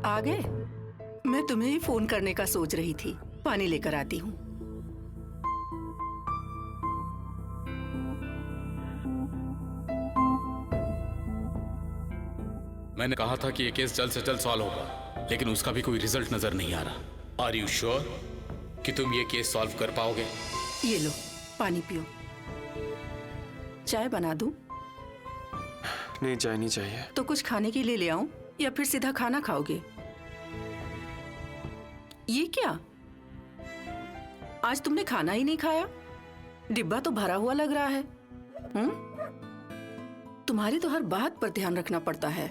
आ गए? मैं तुम्हें ही फोन करने का सोच रही थी। पानी लेकर आती हूँ। मैंने कहा था कि ये केस जल्द से जल्द सॉल्व होगा, लेकिन उसका भी कोई रिजल्ट नजर नहीं आ रहा। आर यू श्योर कि तुम ये केस सॉल्व कर पाओगे? ये लो, पानी पियो। चाय बना दूं? नहीं, चाय नहीं चाहिए। तो कुछ खाने के लिए ले आऊं या फिर सीधा खाना खाओगे? ये क्या, आज तुमने खाना ही नहीं खाया? डिब्बा तो भरा हुआ लग रहा है। तुम्हारी तो हर बात पर ध्यान रखना पड़ता है।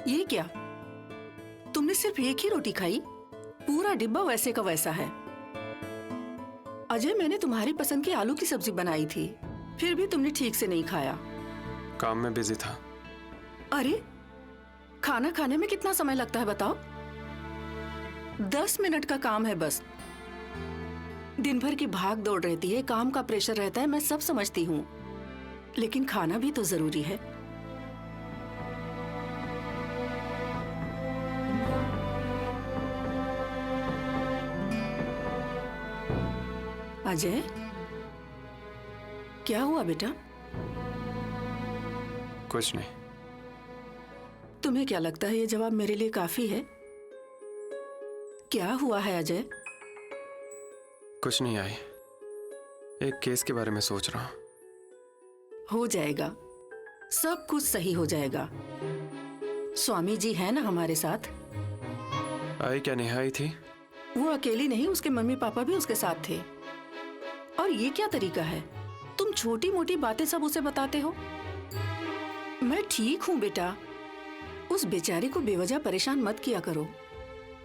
ये क्या, तुमने सिर्फ एक ही रोटी खाई? पूरा डिब्बा वैसे का वैसा है। अजय, मैंने तुम्हारी पसंद की आलू की सब्जी बनाई थी, फिर भी तुमने ठीक से नहीं खाया। काम में बिजी था। अरे, खाना खाने में कितना समय लगता है बताओ? 10 मिनट का काम है बस। दिन भर की भाग दौड़ रहती है, काम का प्रेशर रहता है, मैं सब समझती हूँ, लेकिन खाना भी तो जरूरी है। अजय, क्या हुआ बेटा? कुछ नहीं। तुम्हें क्या लगता है ये जवाब मेरे लिए काफी है? क्या हुआ है अजय? कुछ नहीं आई, एक केस के बारे में सोच रहा हूँ। हो जाएगा, सब कुछ सही हो जाएगा। स्वामी जी है ना हमारे साथ। आई क्या नेहा आई थी? वो अकेली नहीं, उसके मम्मी पापा भी उसके साथ थे। और ये क्या तरीका है, तुम छोटी मोटी बातें सब उसे बताते हो? मैं ठीक हूँ बेटा, उस बेचारी को बेवजह परेशान मत किया करो।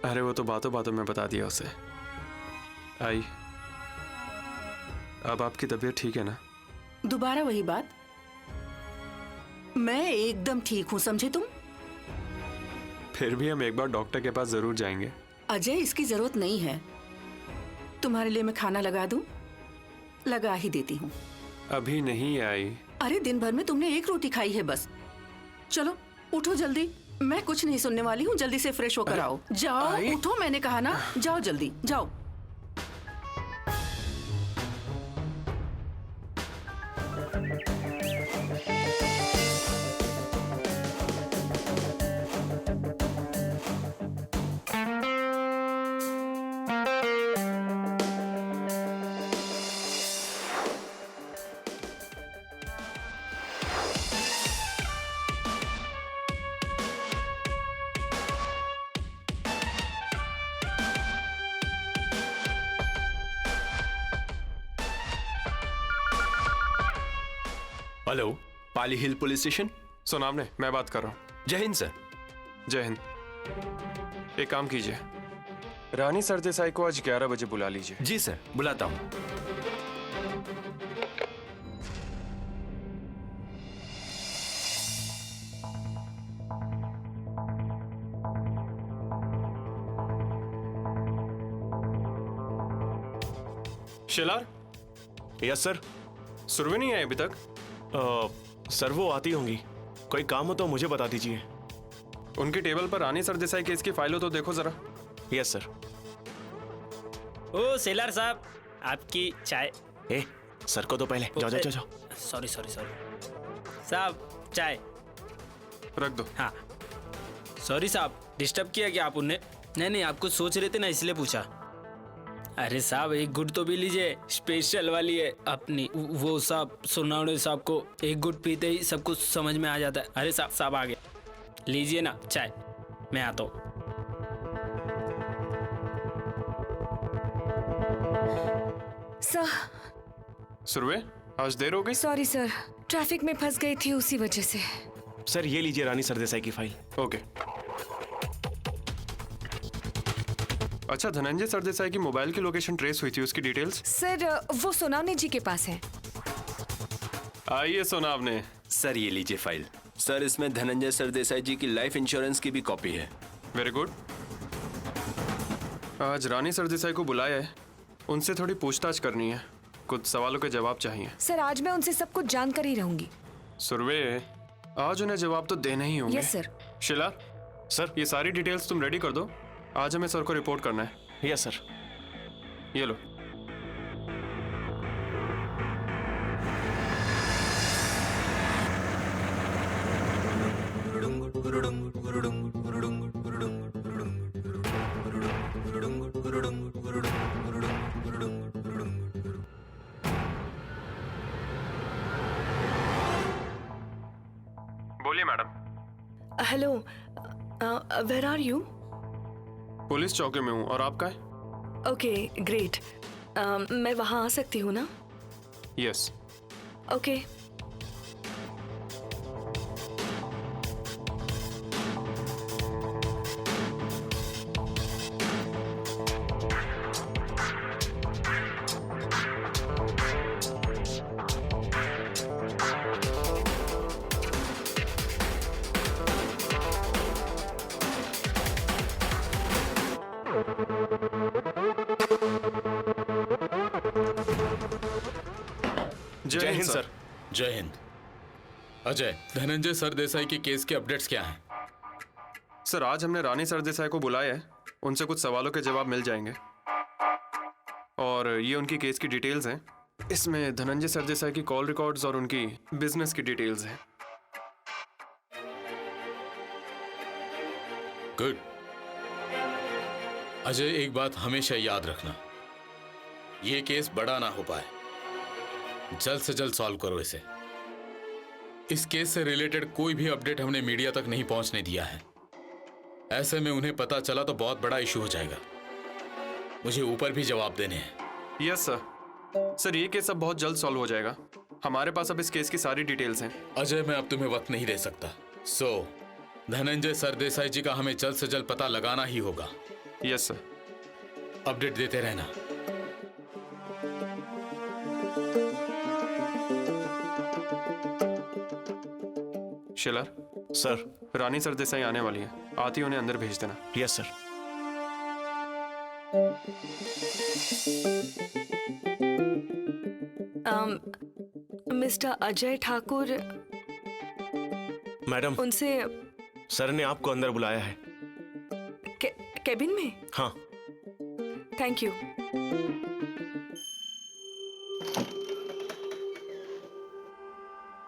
अरे वो तो बातों बातों में बता दिया उसे। आई, अब आपकी तबीयत ठीक है ना? दोबारा वही बात? मैं एकदम ठीक हूँ, समझे तुम? फिर भी हम एक बार डॉक्टर के पास जरूर जाएंगे। अजय, इसकी जरूरत नहीं है। तुम्हारे लिए मैं खाना लगा दूं? लगा ही देती हूँ। अभी नहीं आई। अरे, दिन भर में तुमने एक रोटी खाई है बस। चलो उठो जल्दी, मैं कुछ नहीं सुनने वाली हूँ। जल्दी से फ्रेश होकर आओ। जाओ, उठो, मैंने कहा ना, जाओ जल्दी जाओ। हेलो, पाली हिल पुलिस स्टेशन। सुनाम ने, मैं बात कर रहा हूँ। जय हिंद सर। जय हिंद। एक काम कीजिए, रानी सरदेसाई को आज 11 बजे बुला लीजिए। जी सर, बुलाता हूँ। शेलार। Yes sir. सुरभि नहीं आई अभी तक? सर वो आती होंगी, कोई काम हो तो मुझे बता दीजिए। उनके टेबल पर रानी सरदेसाई केस की फाइल हो तो देखो जरा। Yes sir. ओ सेलर साहब, आपकी चाय। ए, सर को तो पहले जाओ जाओ जाओ। सॉरी साहब, चाय रख दो। हाँ। सॉरी साहब, डिस्टर्ब किया क्या आप उन्हें? नहीं, आप कुछ सोच रहे थे ना, इसलिए पूछा। अरे साहब, एक गुड तो भी लीजिए, स्पेशल वाली है अपनी। वो साहब सोनावड़े साहब को एक गुड पीते ही सब कुछ समझ में आ जाता है। अरे साहब आ गए, लीजिए ना चाय, मैं आता हूँ। सर। सुरभि, आज देर हो गई। सॉरी सर, ट्रैफिक में फंस गई थी, उसी वजह से। सर ये लीजिए रानी सरदेसाई की फाइल। ओके। अच्छा, धनंजय सरदेसाई की मोबाइल की लोकेशन ट्रेस हुई थी, उसकी डिटेल्स? सर वो सोनावने जी के पास है। आइए सोनावने। सर ये लीजिए फाइल। सर इसमें धनंजय सरदेसाई जी की लाइफ इंश्योरेंस की भी कॉपी है। Very good. आज रानी सरदेसाई को बुलाया है, उनसे थोड़ी पूछताछ करनी है, कुछ सवालों के जवाब चाहिए। सर आज मैं उनसे सब कुछ जानकर ही रहूंगी। सुरभि, आज उन्हें जवाब तो देने ही होंगे। Yes sir. शिला, सर। ये सारी डिटेल्स तुम रेडी कर दो, आज हमें सर को रिपोर्ट करना है। Yes sir. ये लो। बोलिए madam. Hello, where are you? Police चौकी में हूँ, और आपका है? Okay great. मैं वहाँ आ सकती हूँ ना? यस। ओके। जय हिंद सर। जय हिंद। अजय, धनंजय सरदेसाई के केस के अपडेट्स क्या हैं? सर, आज हमने रानी सरदेसाई को बुलाया है, उनसे कुछ सवालों के जवाब मिल जाएंगे। और ये उनकी केस की डिटेल्स हैं। इसमें धनंजय सरदेसाई की कॉल रिकॉर्ड्स और उनकी बिजनेस की डिटेल्स हैं। गुड। अजय, एक बात हमेशा याद रखना, ये केस बड़ा ना हो पाए, जल्द से जल्द सॉल्व करो इसे। इस केस से रिलेटेड कोई भी अपडेट हमने मीडिया तक नहीं पहुंचने दिया है। ऐसे में उन्हें पता चला तो बहुत बड़ा इशू हो जाएगा। मुझे ऊपर भी जवाब देने हैं। Yes sir. सर, ये केस अब बहुत जल्द सॉल्व हो जाएगा। हमारे पास अब इस केस की सारी डिटेल्स हैं। अजय, मैं अब तुम्हें वक्त नहीं दे सकता। धनंजय सरदेसाई जी का हमें जल्द से जल्द पता लगाना ही होगा। Yes sir. अपडेट देते रहना। शिला, सर। रानी सरदेसाई आने वाली है, आती उन्हें अंदर भेज देना। Yes sir. Mister Ajay Thakur, madam, उनसे सर ने आपको अंदर बुलाया है। केबिन में? हाँ। Thank you.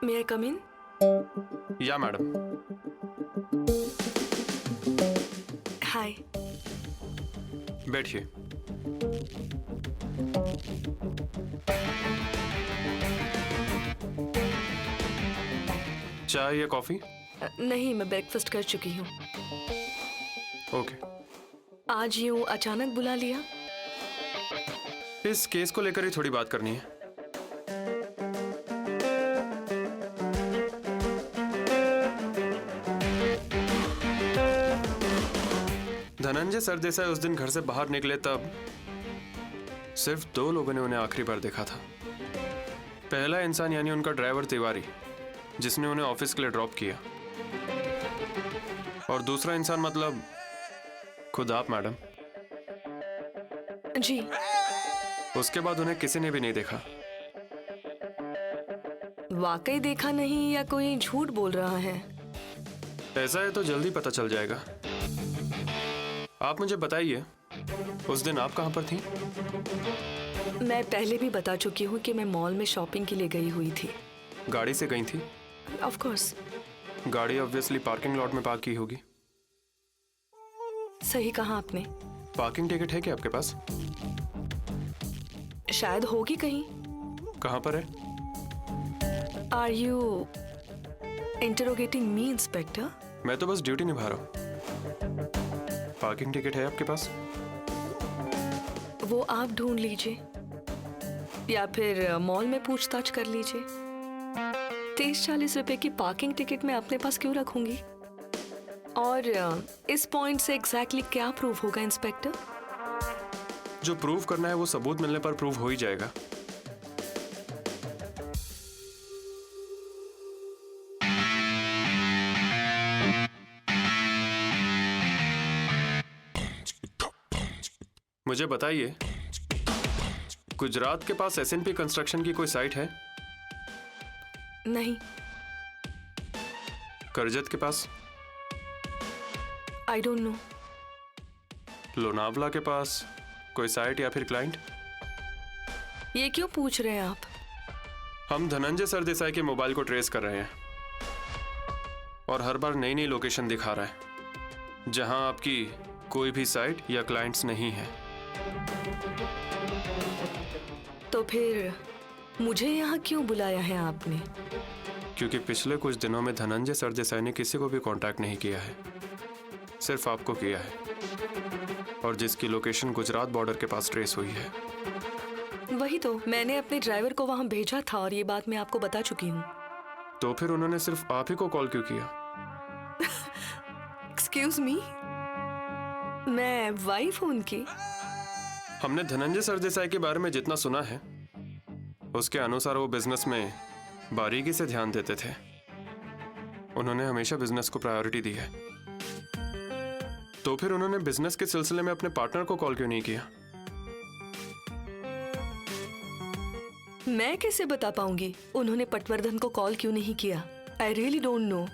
May I come in? Yeah madam. हाय। बैठिए। चाय या कॉफी? नहीं, मैं ब्रेकफास्ट कर चुकी हूँ। ओके। आज यूं अचानक बुला लिया? इस केस को लेकर ही थोड़ी बात करनी है। धनंजय सरदेसाई उस दिन घर से बाहर निकले तब सिर्फ 2 लोगों ने उन्हें आखिरी बार देखा था। पहला इंसान यानी उनका ड्राइवर तिवारी, जिसने उन्हें ऑफिस के लिए ड्रॉप किया, और दूसरा इंसान मतलब खुद आप मैडम। जी। उसके बाद उन्हें किसी ने भी नहीं देखा। वाकई देखा नहीं या कोई झूठ बोल रहा है? ऐसा है तो जल्दी पता चल जाएगा। आप मुझे बताइए, उस दिन आप कहाँ पर थी? मैं पहले भी बता चुकी हूँ कि मैं मॉल में शॉपिंग के लिए गई हुई थी। गाड़ी से गई थी? Of course. गाड़ी ऑब्वियसली पार्किंग लॉट में पार्क की होगी। सही कहा आपने। पार्किंग टिकट है क्या आपके पास? शायद होगी कहीं। कहाँ पर है? Are you interrogating me inspector? मैं तो बस ड्यूटी निभा रहा हूँ। पार्किंग टिकट है आपके पास? वो आप ढूंढ लीजिए या फिर मॉल में पूछताछ कर लीजिए। 30-40 रुपए की पार्किंग टिकट मैं अपने पास क्यों रखूंगी? और इस पॉइंट से एग्जैक्टली क्या प्रूव होगा इंस्पेक्टर? जो प्रूव करना है वो सबूत मिलने पर प्रूव हो ही जाएगा। मुझे बताइए, गुजरात के पास एसएनपी कंस्ट्रक्शन की कोई साइट है? नहीं। करजत के पास, आई डोंट नो। लोनावला के पास कोई साइट या फिर क्लाइंट? ये क्यों पूछ रहे हैं आप? हम धनंजय सरदेसाई के मोबाइल को ट्रेस कर रहे हैं और हर बार नई नई लोकेशन दिखा रहा है जहां आपकी कोई भी साइट या क्लाइंट्स नहीं है। तो फिर मुझे यहाँ क्यों बुलाया है आपने? क्योंकि पिछले कुछ दिनों में धनंजय सरदेसाई ने किसी को भी कांटेक्ट नहीं किया है, सिर्फ आपको किया है, और जिसकी लोकेशन गुजरात बॉर्डर के पास ट्रेस हुई है। वही तो, मैंने अपने ड्राइवर को वहाँ भेजा था और ये बात मैं आपको बता चुकी हूँ। तो फिर उन्होंने सिर्फ आप ही को कॉल क्यों किया? एक्सक्यूज मी, मैं वाइफ हूँ उनकी। हमने धनंजय सरदेसाई के बारे में जितना सुना है उसके अनुसार वो बिजनेस में बारीकी से ध्यान देते थे। उन्होंने हमेशा बिजनेस को प्रायोरिटी दी है। तो फिर उन्होंने बिजनेस के सिलसिले में अपने पार्टनर को कॉल क्यों नहीं किया? मैं कैसे बता पाऊंगी उन्होंने पटवर्धन को कॉल क्यों नहीं किया? I really don't know.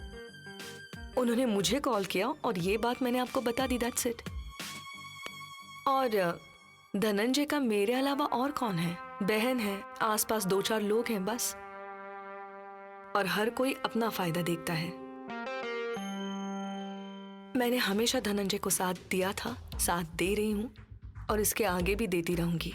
उन्होंने मुझे कॉल किया और ये बात मैंने आपको बता दी, दैट्स इट। और धनंजय का मेरे अलावा और कौन है? बहन है, आसपास 2-4 लोग हैं बस, और हर कोई अपना फायदा देखता है। मैंने हमेशा धनंजय को साथ दिया था, साथ दे रही हूं और इसके आगे भी देती रहूंगी।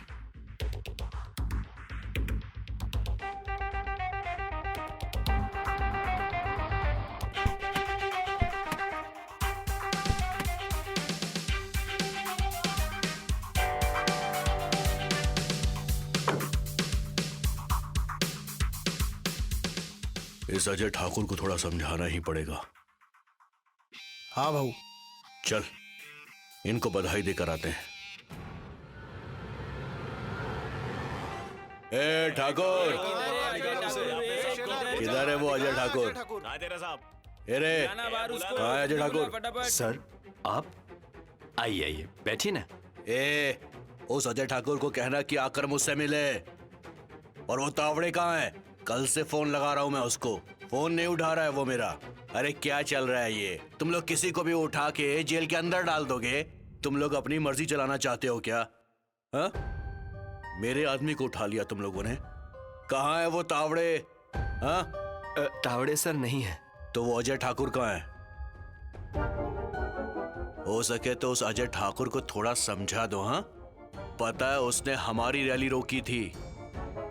इस अजय ठाकुर को थोड़ा समझाना ही पड़ेगा। हाँ भाऊ। चल, इनको बधाई देकर आते हैं। ए ठाकुर, किधर है वो अजय ठाकुर? अरे कहाँ है अजय ठाकुर? सर आप आइए आइए बैठिए ना। ए, उस अजय ठाकुर को कहना कि आकर मुझसे मिले। और वो तावड़े कहाँ है? कल से फोन लगा रहा हूं मैं उसको, फोन नहीं उठा रहा है वो मेरा। अरे क्या चल रहा है ये? तुम लोग किसी को भी उठा के जेल के अंदर डाल दोगे? तुम लोग अपनी मर्जी चलाना चाहते हो क्या? हा? मेरे आदमी को उठा लिया तुम लोगों ने। कहाँ है वो तावड़े? हा? तावड़े सर नहीं है। तो वो अजय ठाकुर कहाँ है? हो सके तो उस अजय ठाकुर को थोड़ा समझा दो। हाँ, पता है उसने हमारी रैली रोकी थी,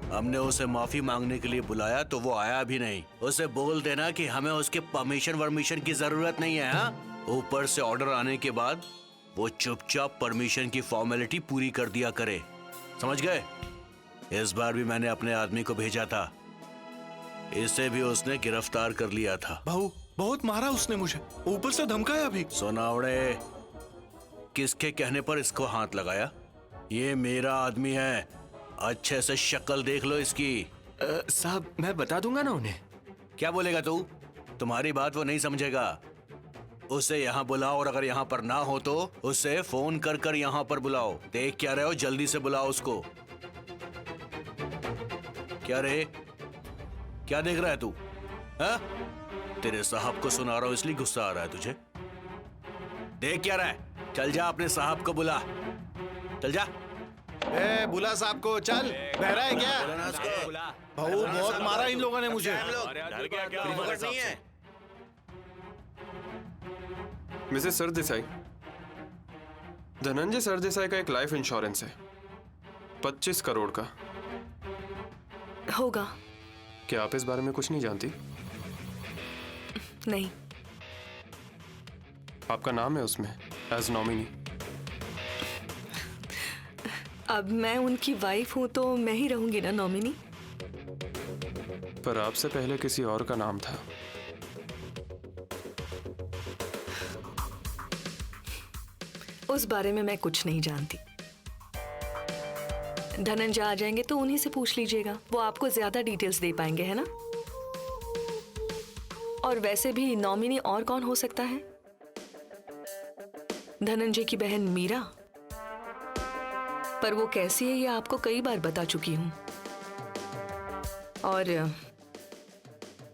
हमने उसे माफी मांगने के लिए बुलाया तो वो आया भी नहीं। उसे बोल देना कि हमें उसके परमिशन की जरूरत नहीं है। हाँ, ऊपर से ऑर्डर आने के बाद वो चुपचाप परमिशन की फॉर्मेलिटी पूरी कर दिया करे, समझ गए? इस बार भी मैंने अपने आदमी को भेजा था, इसे भी उसने गिरफ्तार कर लिया था। भाऊ बहुत मारा उसने मुझे, ऊपर से धमकाया भी। सोनावड़े, किसके कहने पर इसको हाथ लगाया? ये मेरा आदमी है, अच्छे से शक्ल देख लो इसकी। साहब मैं बता दूंगा ना उन्हें। क्या बोलेगा तू? तुम्हारी बात वो नहीं समझेगा। उसे यहाँ बुलाओ, और अगर यहाँ पर ना हो तो उसे फोन कर कर यहाँ पर बुलाओ। देख क्या रहे हो, जल्दी से बुलाओ उसको। क्या रे, क्या देख रहा है तू? हाँ? तेरे साहब को सुना रहा हूं इसलिए गुस्सा आ रहा है तुझे? देख क्या रहा है? चल जा, अपने साहब को बुला, चल जा। ए बुला साहब को, चल। बहरा है क्या? भाऊ बहुत मारा इन लोगों ने मुझे। नहीं है। मिसेस सरदेसाई, धनंजय सरदेसाई का एक लाइफ इंश्योरेंस है 25 करोड़ का। होगा। क्या आप इस बारे में कुछ नहीं जानती? नहीं। आपका नाम है उसमें एज नॉमिनी। अब मैं उनकी वाइफ हूं तो मैं ही रहूंगी ना नॉमिनी। पर आपसे पहले किसी और का नाम था। उस बारे में मैं कुछ नहीं जानती। धनंजय आ जाएंगे तो उन्हीं से पूछ लीजिएगा, वो आपको ज्यादा डिटेल्स दे पाएंगे, है ना? और वैसे भी नॉमिनी और कौन हो सकता है? धनंजय की बहन मीरा। पर वो कैसी है ये आपको कई बार बता चुकी हूं। और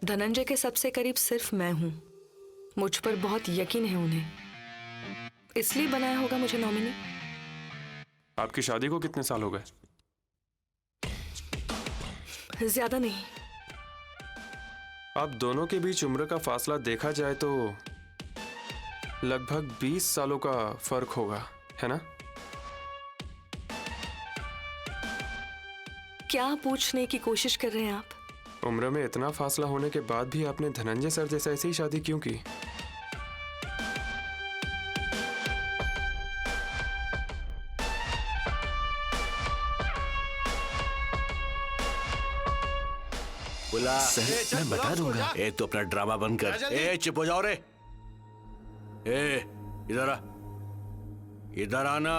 धनंजय के सबसे करीब सिर्फ मैं हूं, मुझ पर बहुत यकीन है उन्हें, इसलिए बनाया होगा मुझे नॉमिनी। आपकी शादी को कितने साल हो गए? ज्यादा नहीं। आप दोनों के बीच उम्र का फासला देखा जाए तो लगभग 20 सालों का फर्क होगा, है ना? क्या पूछने की कोशिश कर रहे हैं आप? उम्र में इतना फासला होने के बाद भी आपने धनंजय सरदेसाई से ही शादी क्यों की? बुला। सर मैं बता दूंगा। ए तो अपना ड्रामा बंद कर। ए चुप हो जाओ रे। ए इधर आ, इधर आना।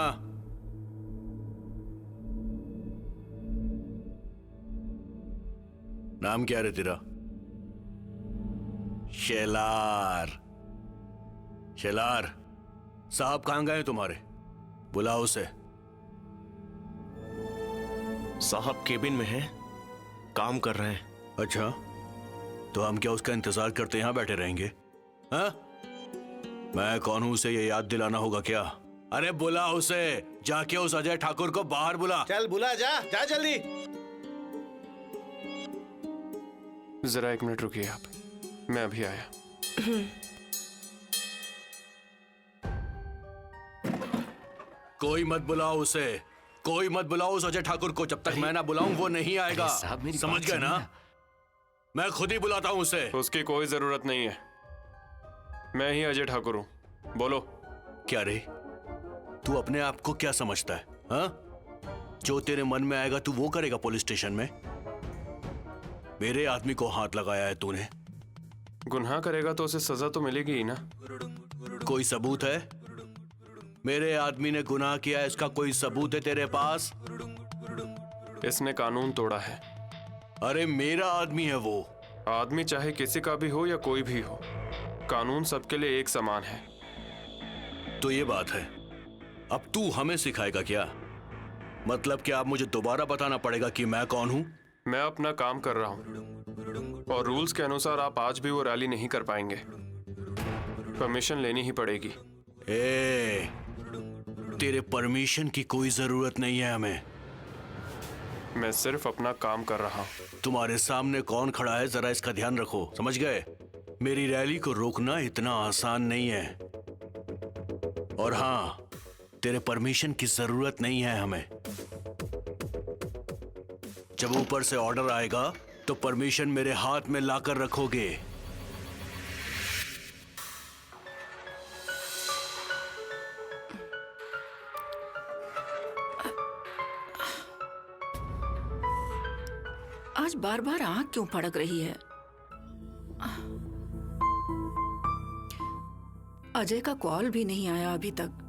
नाम क्या रे तेरा? शेलार। शेलार साहब कहां गए तुम्हारे? बुलाओ उसे। साहब केबिन में हैं, काम कर रहे हैं। अच्छा, तो हम क्या उसका इंतजार करते यहां बैठे रहेंगे? हाँ? मैं कौन हूं उसे ये याद दिलाना होगा क्या? अरे बुला उसे, जाके उस अजय ठाकुर को बाहर बुला। चल बुला, जा जा जल्दी। जरा 1 मिनट रुकिए आप, मैं अभी आया। कोई मत बुलाओ उसे, कोई मत बुलाओ उस अजय ठाकुर को। जब तक मैं ना बुलाऊं वो नहीं आएगा। साहब मेरी समझ बात गए ना? सुनिए। मैं खुद ही बुलाता हूं उसे। उसकी कोई जरूरत नहीं है, मैं ही अजय ठाकुर हूं। बोलो। क्या रे, तू अपने आप को क्या समझता है? हाँ? जो तेरे मन में आएगा तू वो करेगा पुलिस स्टेशन में? मेरे आदमी को हाथ लगाया है तूने। गुनाह करेगा तो उसे सजा तो मिलेगी ही ना। कोई सबूत है? मेरे आदमी ने गुनाह किया है, इसका कोई सबूत है तेरे पास? इसने कानून तोड़ा है। अरे मेरा आदमी है वो। आदमी चाहे किसी का भी हो या कोई भी हो, कानून सबके लिए एक समान है। तो ये बात है। अब तू हमें सिखाएगा क्या? मतलब कि आप मुझे दोबारा बताना पड़ेगा कि मैं कौन हूं? मैं अपना काम कर रहा हूं और रूल्स के अनुसार आप आज भी वो रैली नहीं कर पाएंगे। परमिशन लेनी ही पड़ेगी। ए, तेरे परमिशन की कोई जरूरत नहीं है हमें। मैं सिर्फ अपना काम कर रहा हूं। तुम्हारे सामने कौन खड़ा है जरा इसका ध्यान रखो, समझ गए? मेरी रैली को रोकना इतना आसान नहीं है। और हाँ, तेरे परमिशन की जरूरत नहीं है हमें। जब ऊपर से ऑर्डर आएगा तो परमिशन मेरे हाथ में लाकर रखोगे। आज बार बार आंख क्यों फड़क रही है? अजय का कॉल भी नहीं आया अभी तक।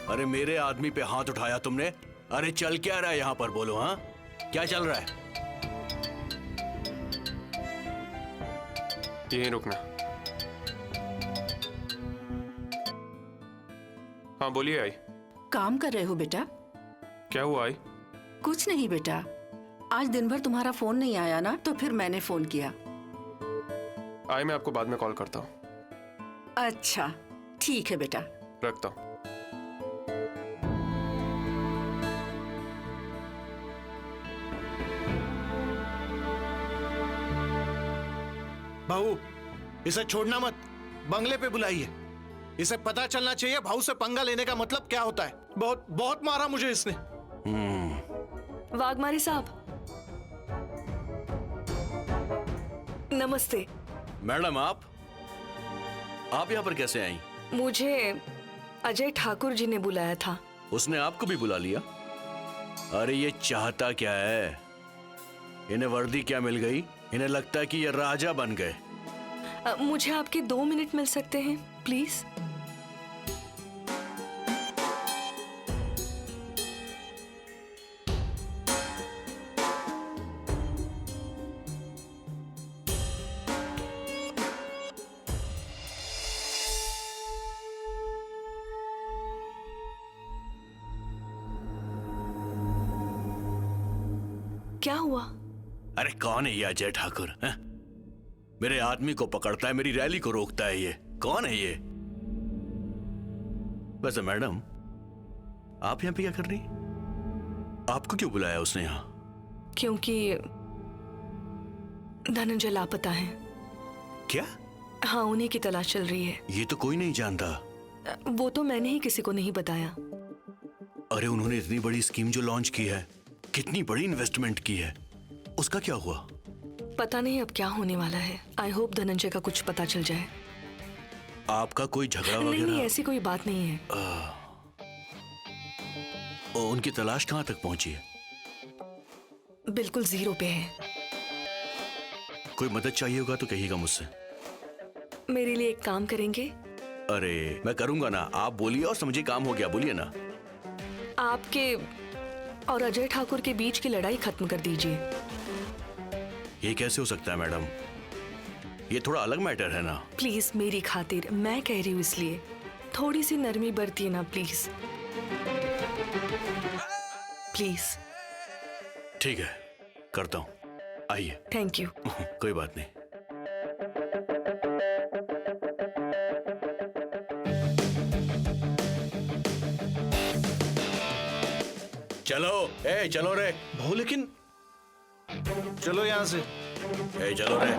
अरे मेरे आदमी पे हाथ उठाया तुमने? अरे चल क्या रहा है यहां पर, बोलो। हाँ, क्या चल रहा है? यहीं रुकना। हाँ बोलिए आई। काम कर रहे हो बेटा? क्या हुआ आई? कुछ नहीं बेटा, आज दिन भर तुम्हारा फोन नहीं आया ना, तो फिर मैंने फोन किया। आई मैं आपको बाद में कॉल करता हूँ। अच्छा ठीक है बेटा। रखता हूँ। भाऊ इसे छोड़ना मत, बंगले पे बुलाइए। इसे पता चलना चाहिए भाऊ से पंगा लेने का मतलब क्या होता है। बहुत बहुत मारा मुझे इसने। वाघमारे साहब नमस्ते। मैडम आप यहाँ पर कैसे आई? मुझे अजय ठाकुर जी ने बुलाया था। उसने आपको भी बुला लिया? अरे ये चाहता क्या है? इन्हें वर्दी क्या मिल गई? इन्हें लगता है कि ये राजा बन गए। मुझे आपके 2 मिनट मिल सकते हैं प्लीज? क्या हुआ? अरे कौन है ये अजय ठाकुर? हैं? मेरे आदमी को पकड़ता है, मेरी रैली को रोकता है। ये कौन है ये? वैसे मैडम, आप यहाँ पे क्या कर रही? आपको क्यों बुलाया उसने यहाँ? क्योंकि धनंजय लापता है। क्या? हाँ, उन्हीं की तलाश चल रही है। ये तो कोई नहीं जानता। वो तो मैंने ही किसी को नहीं बताया। अरे उन्होंने इतनी बड़ी स्कीम जो लॉन्च की है, कितनी बड़ी इन्वेस्टमेंट की है, उसका क्या हुआ? पता नहीं अब क्या होने वाला है। आई होप धनंजय का कुछ पता चल जाए। आपका कोई झगड़ा नहीं वगैरह? नहीं, ऐसी कोई बात नहीं है। उनकी तलाश कहाँ तक पहुंची है? बिल्कुल जीरो पे है। कोई मदद चाहिए होगा तो कहिएगा मुझसे। मेरे लिए एक काम करेंगे? अरे मैं करूंगा ना, आप बोलिए और समझिए काम हो गया। बोलिए ना। आपके और अजय ठाकुर के बीच की लड़ाई खत्म कर दीजिए। ये कैसे हो सकता है मैडम? ये थोड़ा अलग मैटर है ना। प्लीज मेरी खातिर, मैं कह रही हूँ इसलिए थोड़ी सी नरमी बरतिए ना प्लीज। प्लीज। ठीक है, करता हूँ। आइए। Thank you. कोई बात नहीं। चलो, ए चलो रे। भाऊ लेकिन चलो यहाँ से। ए चलो रे।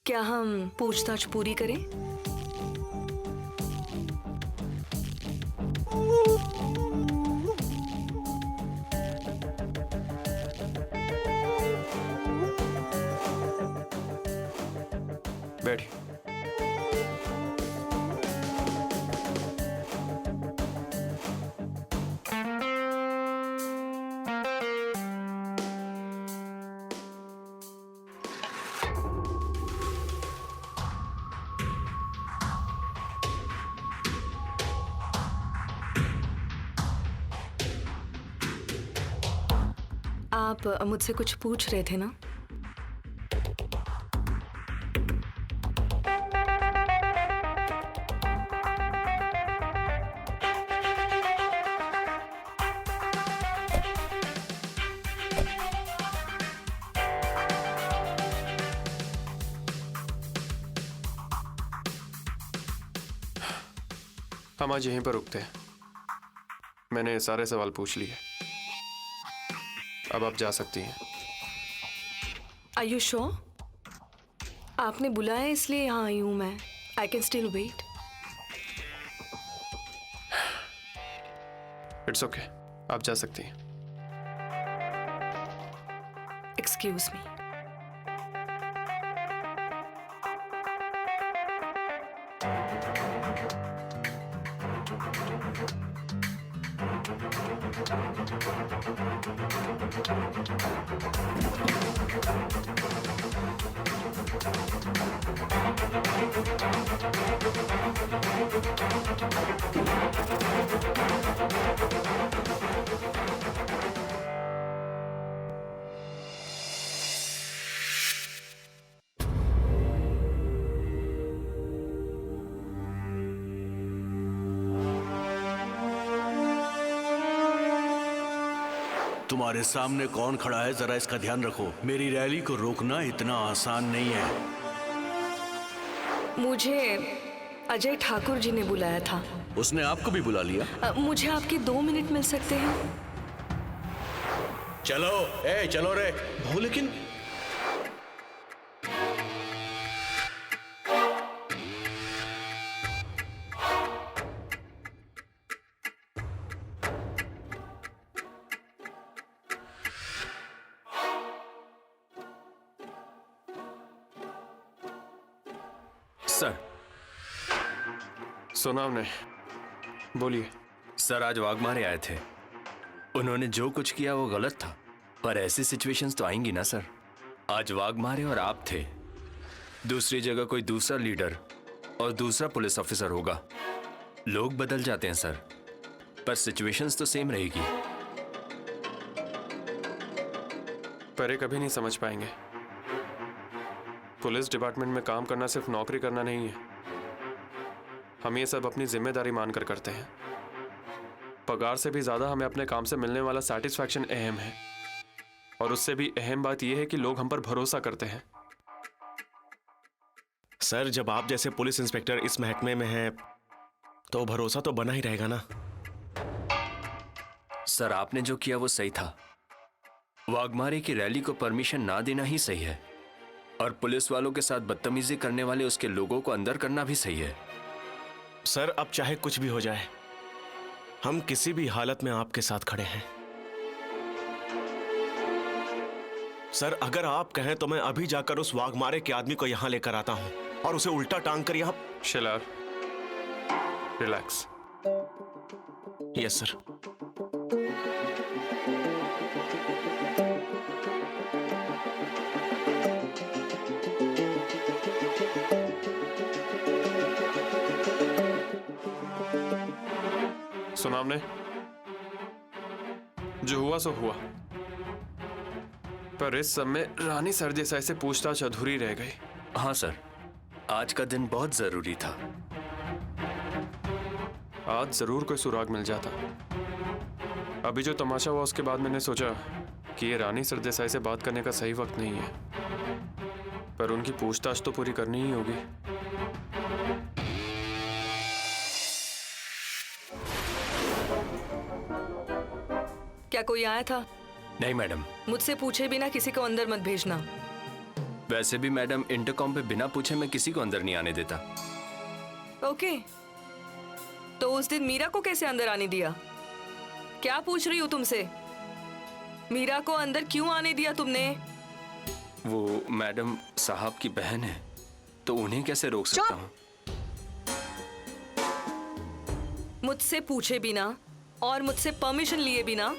क्या हम पूछताछ पूरी करें? बैठिए। आप मुझसे कुछ पूछ रहे थे ना? हम आज यहीं पर रुकते हैं। मैंने सारे सवाल पूछ लिए। अब आप जा सकती हैं। Are you sure? आपने बुलाया इसलिए यहाँ आई हूँ मैं। I can still wait. It's okay, आप जा सकती हैं। Excuse me. तुम्हारे सामने कौन खड़ा है, जरा इसका ध्यान रखो। मेरी रैली को रोकना इतना आसान नहीं है। मुझे अजय ठाकुर जी ने बुलाया था। उसने आपको भी बुला लिया? मुझे आपके 2 मिनट मिल सकते हैं? चलो, ए चलो रे। भाऊ लेकिन सर। सुना हमने, बोलिए। सर आज वाघमारे आए थे। उन्होंने जो कुछ किया वो गलत था, पर ऐसी सिचुएशंस तो आएंगी ना सर। आज वाघमारे और आप थे, दूसरी जगह कोई दूसरा लीडर और दूसरा पुलिस ऑफिसर होगा। लोग बदल जाते हैं सर, पर सिचुएशंस तो सेम रहेगी। पर ये कभी नहीं समझ पाएंगे। पुलिस डिपार्टमेंट में काम करना सिर्फ नौकरी करना नहीं है। हम ये सब अपनी जिम्मेदारी मानकर करते हैं। पगार से भी ज्यादा हमें अपने काम से मिलने वाला सेटिस्फैक्शन अहम है, और उससे भी अहम बात यह है कि लोग हम पर भरोसा करते हैं। सर, जब आप जैसे पुलिस इंस्पेक्टर इस महकमे में हैं तो भरोसा तो बना ही रहेगा ना। सर, आपने जो किया वो सही था। वाघमारे की रैली को परमिशन ना देना ही सही है, और पुलिस वालों के साथ बदतमीजी करने वाले उसके लोगों को अंदर करना भी सही है। सर, अब चाहे कुछ भी हो जाए, हम किसी भी हालत में आपके साथ खड़े हैं। सर, अगर आप कहें तो मैं अभी जाकर उस वाघमारे के आदमी को यहां लेकर आता हूं और उसे उल्टा टांग कर यहां। शिलार, रिलैक्स। Yes sir. सुना हमने, जो हुआ सो हुआ, पर इस समय रानी सरदेसाई से पूछताछ अधूरी रह गई। हाँ सर, आज का दिन बहुत जरूरी था। आज जरूर कोई सुराग मिल जाता। अभी जो तमाशा हुआ उसके बाद मैंने सोचा कि ये रानी सरदेसाई से बात करने का सही वक्त नहीं है, पर उनकी पूछताछ तो पूरी करनी ही होगी। क्या कोई आया था? नहीं मैडम। मुझसे पूछे बिना किसी को अंदर मत भेजना। वैसे भी मैडम, इंटरकॉम पे बिना पूछे मैं किसी को अंदर नहीं आने देता। ओके, तो उस दिन मीरा को कैसे अंदर आने दिया? क्या पूछ रही हूँ तुमसे? मीरा को अंदर क्यों आने दिया तुमने? वो मैडम साहब की बहन है, तो उन्हें कैसे रोक सकता हूँ? मुझसे पूछे बिना और मुझसे परमिशन लिए बिना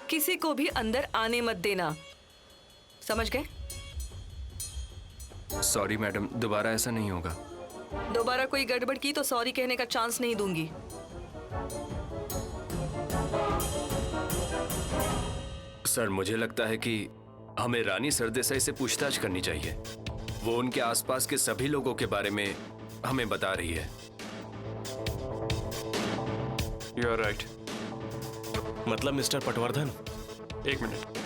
किसी को भी अंदर आने मत देना, समझ गए? सॉरी मैडम, दोबारा ऐसा नहीं होगा। दोबारा कोई गड़बड़ की तो सॉरी कहने का चांस नहीं दूंगी। सर, मुझे लगता है कि हमें रानी सरदेसाई से पूछताछ करनी चाहिए। वो उनके आसपास के सभी लोगों के बारे में हमें बता रही है। You are right. मतलब मिस्टर पटवर्धन, एक मिनट।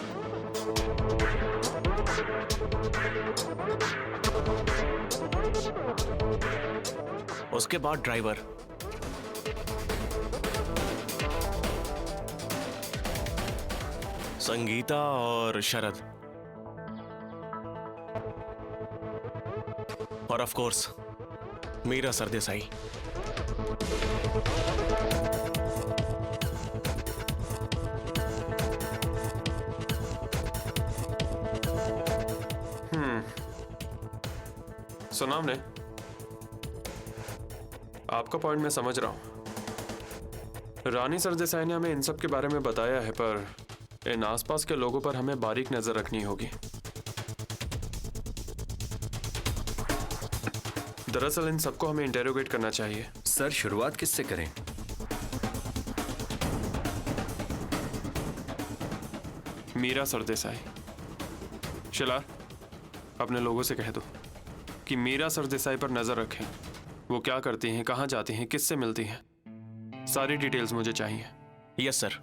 उसके बाद ड्राइवर, संगीता और शरद, और ऑफ कोर्स मीरा सरदेसाई। सुना हमने, आपका पॉइंट मैं समझ रहा हूं। रानी सरदेसाई ने हमें इन सब के बारे में बताया है, पर इन आसपास के लोगों पर हमें बारीक नजर रखनी होगी। दरअसल इन सबको हमें इंटेरोगेट करना चाहिए। सर, शुरुआत किससे करें? मीरा सरदेसाई। शिलार, अपने लोगों से कह दो कि मीरा सरदेसाई पर नजर रखें। वो क्या करती हैं, कहाँ जाती हैं, किससे मिलती हैं, सारी डिटेल्स मुझे चाहिए। Yes sir.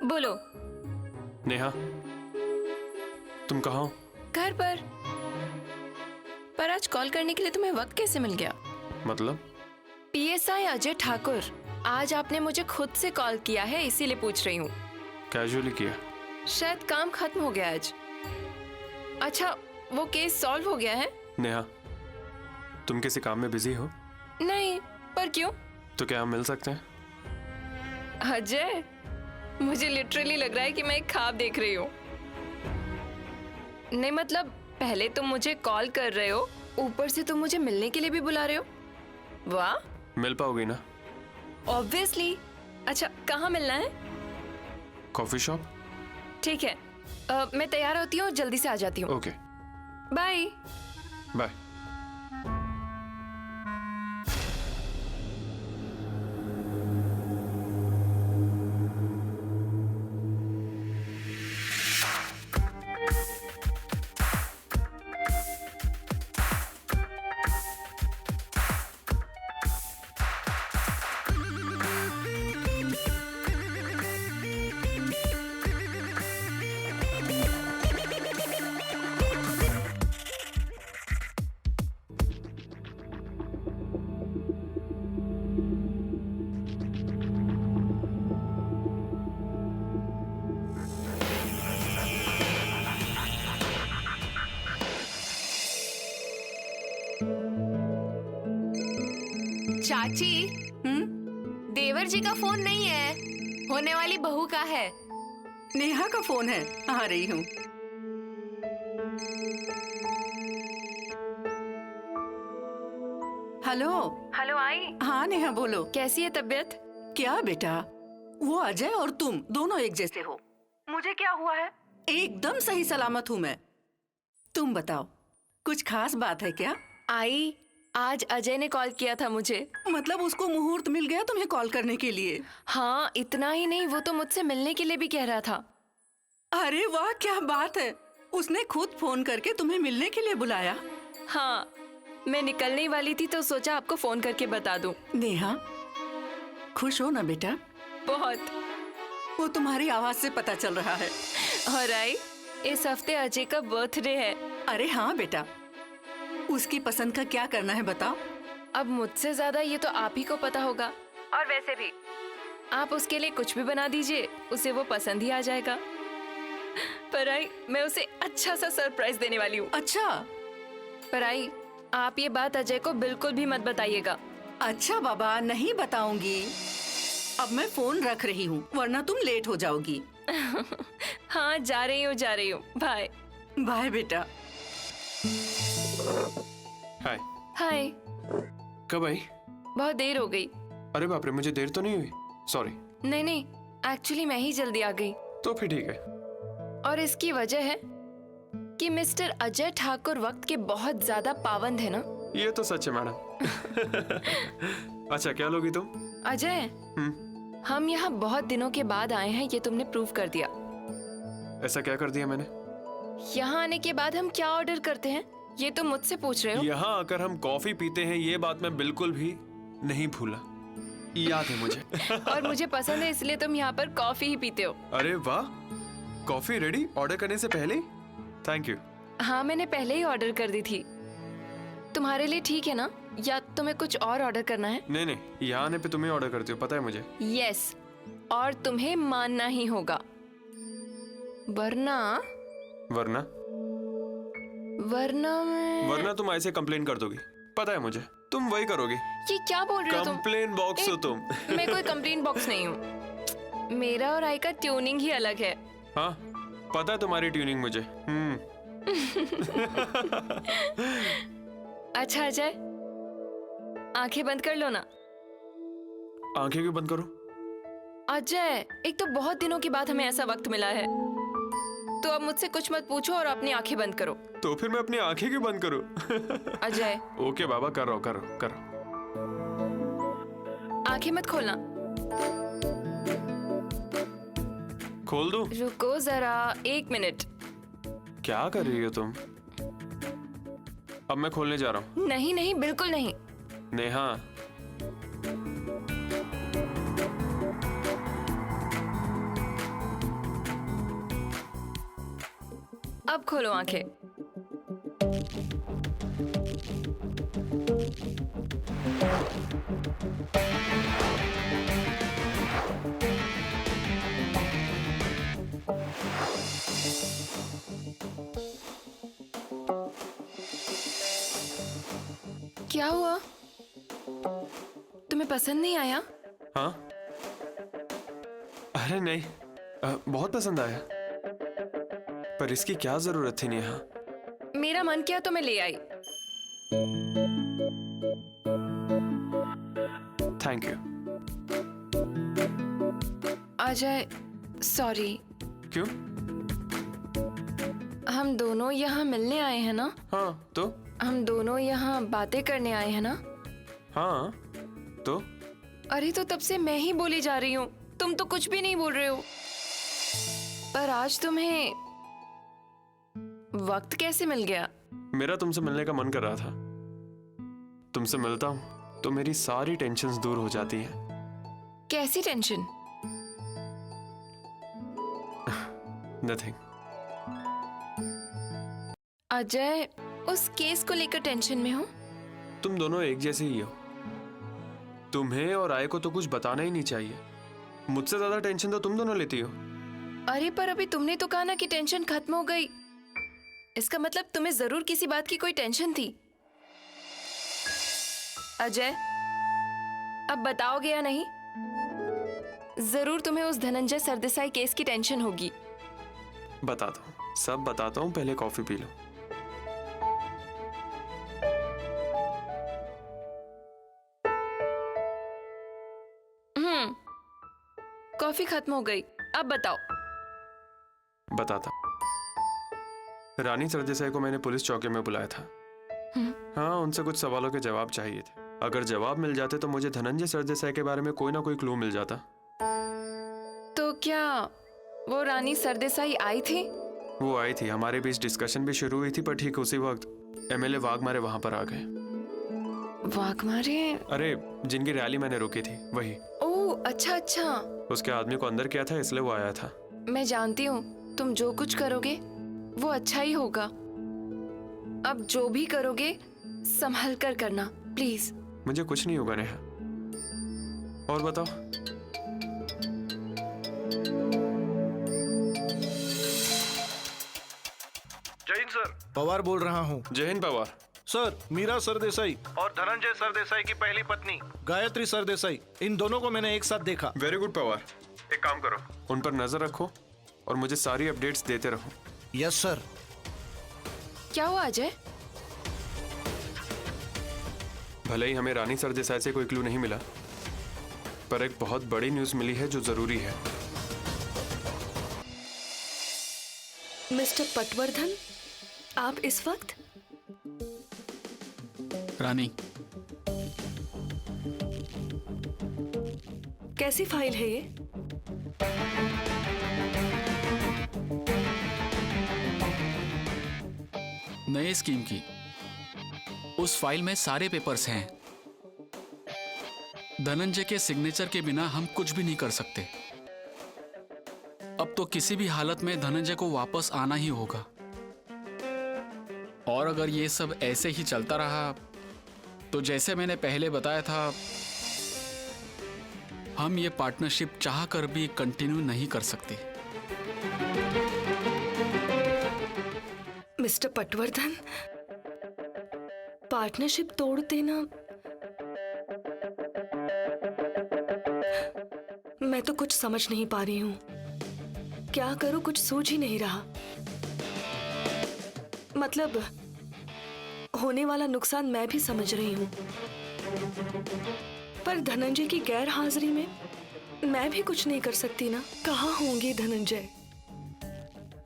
बोलो। नेहा, तुम कहाँ हो? घर पर आज कॉल करने के लिए तुम्हें वक्त कैसे मिल गया? मतलब? पीएसआई अजय ठाकुर, आज आपने मुझे खुद से कॉल किया है, इसीलिए पूछ रही हूँ। कैजुअली किया। शायद काम खत्म हो गया आज। अच्छा, वो केस सॉल्व हो गया है? नेहा, तुम किसी काम में बिजी हो? नहीं, पर क्यों? तो क्या हम मिल सकते हैं? अजय, मुझे लिटरली लग रहा है कि मैं एक ख्वाब देख रही हूँ। नहीं मतलब, पहले तुम मुझे कॉल कर रहे हो, ऊपर से तुम मुझे मिलने के लिए भी बुला रहे हो। वाह। मिल पाओगी ना? ऑब्वियसली। अच्छा, कहाँ मिलना है? Coffee shop. ठीक है, मैं तैयार होती हूँ, जल्दी से आ जाती हूँ। Okay, bye. बाय। चाची, देवर जी का फोन नहीं है, होने वाली बहू का है। नेहा का फोन है, आ रही हूँ। हेलो। हेलो, आई। हाँ नेहा बोलो। कैसी है तबीयत? क्या बेटा, वो अजय और तुम दोनों एक जैसे हो। मुझे क्या हुआ है? एकदम सही सलामत हूँ मैं। तुम बताओ, कुछ खास बात है क्या? आई, आज अजय ने कॉल किया था मुझे। मतलब उसको मुहूर्त मिल गया तुम्हें कॉल करने के लिए? हाँ, इतना ही नहीं, वो तो मुझसे मिलने के लिए भी कह रहा था। अरे वाह, क्या बात है, उसने खुद फोन करके तुम्हें मिलने के लिए बुलाया? हाँ, मैं निकलने वाली थी तो सोचा आपको फोन करके बता दूं। नेहा, खुश हो ना बेटा? बहुत। वो तुम्हारी आवाज से पता चल रहा है। और आई, इस हफ्ते अजय का बर्थडे है। अरे हाँ बेटा, उसकी पसंद का क्या करना है बताओ? अब मुझसे ज्यादा ये तो आप ही को पता होगा, और वैसे भी आप उसके लिए कुछ भी बना दीजिए, उसे वो पसंद ही आ जाएगा। पर आई, मैं उसे अच्छा सा सरप्राइज देने वाली हूँ। अच्छा? पर आई, आप ये बात अजय को बिल्कुल भी मत बताइएगा। अच्छा बाबा, नहीं बताऊंगी। अब मैं फोन रख रही हूँ, वरना तुम लेट हो जाओगी। हाँ, जा रही हूँ। बाय। बाय बेटा। हाय। हाय। कब आई? बहुत देर हो गई। अरे बाप रे, मुझे देर तो नहीं हुई? सॉरी। नहीं, एक्चुअली मैं ही जल्दी आ गई। तो फिर ठीक है। और इसकी वजह है कि मिस्टर अजय ठाकुर वक्त के बहुत ज्यादा पाबंद है ना। ये तो सच है मैडम। अच्छा, क्या लोगी तुम? अजय, हम यहाँ बहुत दिनों के बाद आए हैं, ये तुमने प्रूव कर दिया। ऐसा क्या कर दिया मैंने? यहाँ आने के बाद हम क्या ऑर्डर करते हैं, ये तुम मुझसे पूछ रहे हो? यहाँ आकर हम कॉफी पीते हैं, ये बात मैं बिल्कुल भी नहीं भूला, याद है मुझे। और मुझे पसंद है, इसलिए तुम यहाँ पर कॉफी ही पीते हो। अरे वाह, कॉफी रेडी ऑर्डर करने से पहले? Thank you. हाँ, मैंने पहले ही ऑर्डर कर दी थी। तुम्हारे लिए ठीक है ना, या तुम्हें कुछ और ऑर्डर करना है? नहीं, यहाँ आने पे तुम्हें ऑर्डर करती हो, पता है मुझे। यस, और तुम्हें मानना ही होगा, वरना वरना तुम ऐसे कंप्लेन कर दोगी, पता है मुझे, तुम वही करोगी। ये क्या बोल रहे हो तुम? कंप्लेन बॉक्स हो तुम। मैं कोई कंप्लेन बॉक्स नहीं हूँ, मेरा और आई का ट्यूनिंग ही अलग है। हाँ, पता है तुम्हारी ट्यूनिंग मुझे। अच्छा अजय, आंखें बंद कर लो ना। आंखें क्यों बंद करो? अजय, एक तो बहुत दिनों के बाद हमें ऐसा वक्त मिला है, तो अब मुझसे कुछ मत पूछो और अपनी आंखें बंद करो। तो फिर मैं अपनी आंखें क्यों बंद करूं? अजय। ओके बाबा, करो। आंखें मत खोलना। खोल दूं? रुको जरा, 1 मिनट। क्या कर रही हो तुम? अब मैं खोलने जा रहा हूँ। नहीं, बिल्कुल नहीं। नेहा, अब खोलो आंखें। क्या हुआ? तुम्हें पसंद नहीं आया? हाँ? अरे नहीं, बहुत पसंद आया। पर इसकी क्या जरूरत थी नेहा? मेरा मन किया तो मैं ले आई। Thank you. अजय, सॉरी। क्यों? हम दोनों यहाँ मिलने आए हैं ना? हाँ तो? हम दोनों यहाँ बातें करने आए हैं ना? हाँ तो? अरे तो तब से मैं ही बोली जा रही हूँ, तुम तो कुछ भी नहीं बोल रहे हो। पर आज तुम्हें वक्त कैसे मिल गया? मेरा तुमसे मिलने का मन कर रहा था। तुमसे मिलता हूँ तो मेरी सारी टेंशन्स दूर हो जाती हैं। कैसी टेंशन? नथिंग। अजय, उस केस को लेकर टेंशन में हो? तुम दोनों एक जैसे ही हो। तुम्हें और आय को तो कुछ बताना ही नहीं चाहिए। मुझसे ज्यादा टेंशन तो तुम दोनों लेती हो। अरे पर अभी तुमने तो कहा ना कि टेंशन खत्म हो गई। इसका मतलब तुम्हें जरूर किसी बात की कोई टेंशन थी। अजय, अब बताओगे या नहीं? जरूर तुम्हें उस धनंजय सरदेसाई केस की टेंशन होगी। बताता हूँ, सब बताता हूँ, पहले कॉफी पी लो। कॉफी खत्म हो गई, अब बताओ। बताता। रानी सरदेसाई को मैंने पुलिस चौकी में बुलाया था। हाँ, उनसे कुछ सवालों के जवाब चाहिए थे। अगर जवाब मिल जाते तो मुझे धनंजय सरदेसाई के बारे में कोई ना कोई क्लू मिल जाता। तो क्या वो रानी सरदेसाई आई थी? वो आई थी, हमारे बीच डिस्कशन भी शुरू हुई थी, पर ठीक उसी वक्त एमएलए वाघमारे वहां पर आ गए। वाघमारे? अरे, जिनकी रैली मैंने रोकी थी, वही। ओह, अच्छा अच्छा। उसके आदमी को अंदर किया था, इसलिए वो आया था। मैं जानती हूँ तुम जो कुछ करोगे वो अच्छा ही होगा। अब जो भी करोगे संभल कर करना, प्लीज। मुझे कुछ नहीं होगा नेहा। और बताओ। जय हिंद सर, पवार बोल रहा हूँ। जय हिंद पवार। सर, मीरा सरदेसाई और धनंजय सरदेसाई की पहली पत्नी गायत्री सरदेसाई, इन दोनों को मैंने एक साथ देखा। Very good Pawar. एक काम करो, उन पर नजर रखो और मुझे सारी अपडेट्स देते रहो। Yes sir. क्या हुआ अजय? भले ही हमें रानी सरदेसाई से कोई क्लू नहीं मिला, पर एक बहुत बड़ी न्यूज़ मिली है जो जरूरी है। मिस्टर पटवर्धन, आप इस वक्त? रानी, कैसी फाइल है ये? नए स्कीम की। उस फाइल में सारे पेपर्स हैं। धनंजय के सिग्नेचर के बिना हम कुछ भी नहीं कर सकते। अब तो किसी भी हालत में धनंजय को वापस आना ही होगा। और अगर ये सब ऐसे ही चलता रहा तो जैसे मैंने पहले बताया था, हम ये पार्टनरशिप चाह कर भी कंटिन्यू नहीं कर सकते। मिस्टर पटवर्धन, पार्टनरशिप तोड़ देना, मैं तो कुछ समझ नहीं पा रही हूँ। क्या करूँ, कुछ सूझ ही नहीं रहा। मतलब होने वाला नुकसान मैं भी समझ रही हूँ, पर धनंजय की गैर हाजिरी में मैं भी कुछ नहीं कर सकती ना। कहाँ होंगे धनंजय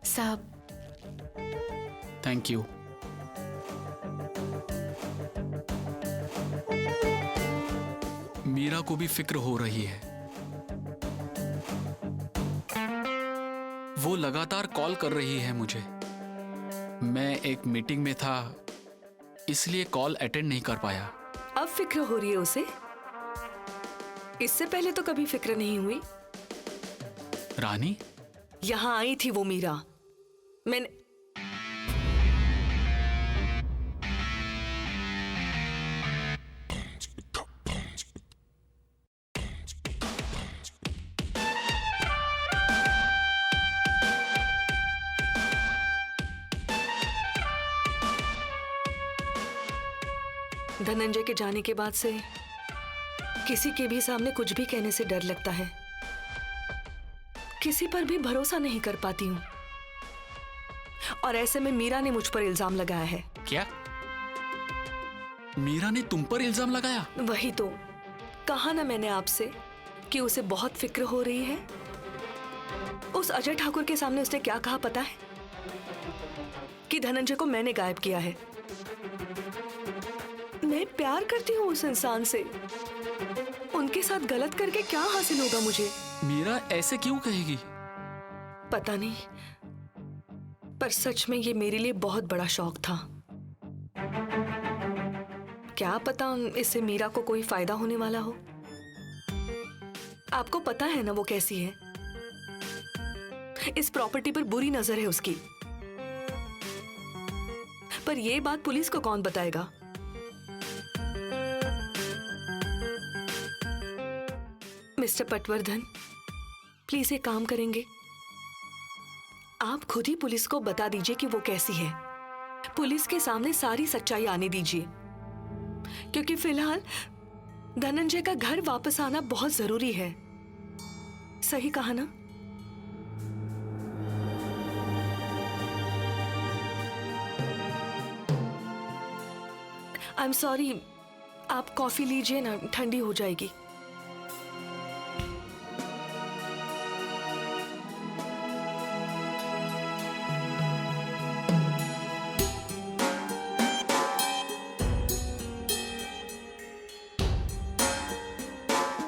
साहब? Thank you. मीरा को भी फिक्र हो रही है। वो लगातार कॉल कर रही है मुझे। मैं एक मीटिंग में था, इसलिए कॉल अटेंड नहीं कर पाया। अब फिक्र हो रही है उसे? इससे पहले तो कभी फिक्र नहीं हुई। रानी, यहाँ आई थी वो मीरा, मैंने धनंजय के जाने के बाद से किसी के भी सामने कुछ भी कहने से डर लगता है। किसी पर भी भरोसा नहीं कर पाती हूँ। और ऐसे में मीरा ने मुझ पर इल्जाम लगाया है। क्या? मीरा ने तुम पर इल्जाम लगाया? वही तो कहा ना मैंने आपसे कि उसे बहुत फिक्र हो रही है। उस अजय ठाकुर के सामने उसने क्या कहा पता है? कि धनंजय को मैंने गायब किया है। मैं प्यार करती हूँ उस इंसान से। उनके साथ गलत करके क्या हासिल होगा मुझे? मीरा ऐसे क्यों कहेगी? पता नहीं, पर सच में ये मेरे लिए बहुत बड़ा शौक था। क्या पता इससे मीरा को कोई फायदा होने वाला हो। आपको पता है ना वो कैसी है। इस प्रॉपर्टी पर बुरी नजर है उसकी। पर ये बात पुलिस को कौन बताएगा? मिस्टर पटवर्धन, प्लीज एक काम करेंगे, आप खुद ही पुलिस को बता दीजिए कि वो कैसी है। पुलिस के सामने सारी सच्चाई आने दीजिए, क्योंकि फिलहाल धनंजय का घर वापस आना बहुत जरूरी है। सही कहा ना? आई एम सॉरी, आप कॉफी लीजिए ना, ठंडी हो जाएगी।